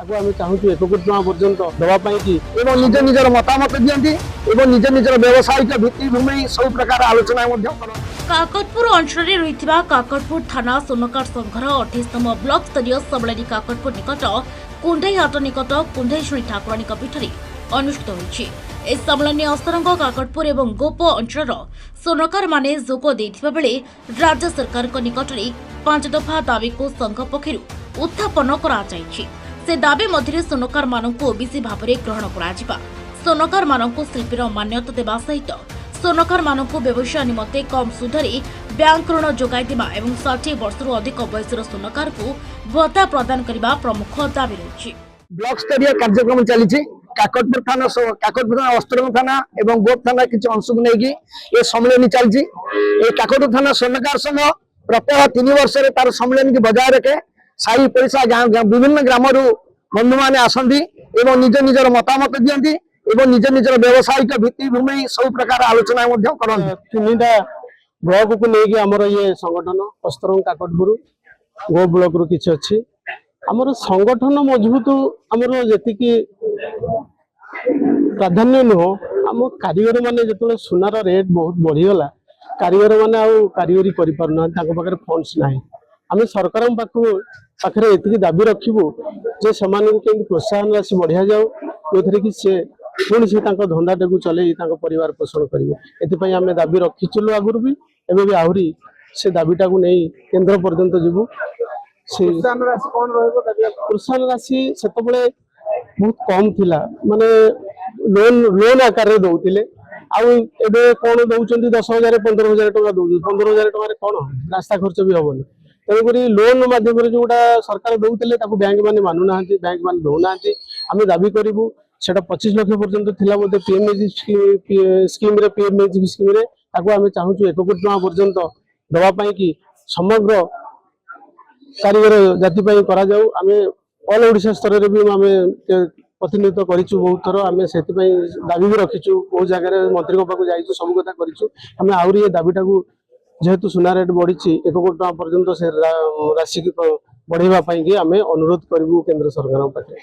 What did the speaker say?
आम चाहूँ 1 कोटी टका पर्यंत दवापाई कि निज निजर मतामत दियंती एवं निज निजर व्यावसायिक भित्तिभूमि सब प्रकार आलोचना काकटपुर अंचल रही काकटपुर थाना सोनकार संघर 28तम ब्लॉक स्तरीय सम्मेलन काकटपुर निकट कुंडई हाट निकट कुंडेश्वरी ठाकुराणी पीठ अनुष्ठित होइछि। इस सम्मेलन अस्तरंग काकटपुर एवं गोप अंचल सोनकार माने जोग देथिबा बेले राज्य सरकार निकट में 5 दफा दाबी को संघ पक्षर उत्थापन करा जाइछि। से दाबी मध्य सोनकार मानक ओबीसी भाव में ग्रहण करा सोनकार मानक शिल्पीर मान्यता देवा सहित सोनकार मानक व्यवसाय निमंते कम सुधरे बैंक ऋण जोगाई देवा एवं 60 वर्षर अधिक बयसर सोनकार को भत्ता प्रदान करने प्रमुख दाबी रही। ब्लॉक स्तरीय कार्यक्रम चली काकटपुर थाना अस्तरंग थाना एवं गोप थाना किसी अंश को लेकिन ये सम्मेलन चलती काकटपुर थाना सोनकार संघ प्रत्येक 3 वर्ष तार सम्मेलन की बजाय रखे साई पड़िशा विभिन्न ग्राम बंधु मैंने आसती एवं निज निजर मतामत दियंती एवं निज निजर व्यावसायिक भित्तिभूमि सब प्रकार आलोचना करती। 3टा ब्लॉक को लेकिन आमर ये संगठन अस्तरंग काकटपुर गो ब्लॉक रु किछि अछि आमर संगठन मजबूत आमर जेतिकी प्राधान्य नुह आम कारीगर माने जो सुनार रेट बहुत बढ़ीगला कारीगर माने आउ कारीगरी करि पारना पाखे फंड्स ना आम सरकार पाखे ये दाबी रखू जे से प्रोत्साहन राशि बढ़िया जाऊ जो कि सी पुणी से धंदाटा को चल परिवार पोषण करें आम दाबी रखीचु आगुरी भी एवं भी आहरी से दाबीटा को नहीं केन्द्र पर्यंत जीवु। प्रोत्साहन राशि से बहुत कम थिला माने लोन आकार में दौले आबे कौन दौरान 10,000 15,000 टका दौर 15,000 टकर कौन रास्ता खर्च भी हेनी तेणुक लोन मध्यम जोटा सरकार दौले बैंक मैंने मानुना बैंक मैंने दौना आम दाबी करूँ से 25 लाख पर्यंत थिला बोधे पीएमएजी स्कीम रे पीएमएजी स्कीम रे आम चाहूँ 1 कोटी टका पर्यंत दवापाई कि समग्र कारीगर जाति करा जाऊ आम ऑल ओडिशा स्तर रे भी आम प्रतिनिधित्व करिछु बहुत थर आम से दाबी भी रखीचु बहुत जगह मंत्री पाक जाइछु सब कथा करिछु आम आहरी ये दाबीटा को जेहेतु सुना रेट बढ़ी 1 कोटी टका पर्यंत से राशि बढ़ाइबा पई कि आम अनुरोध करिवु केंद्र सरकार पाखे।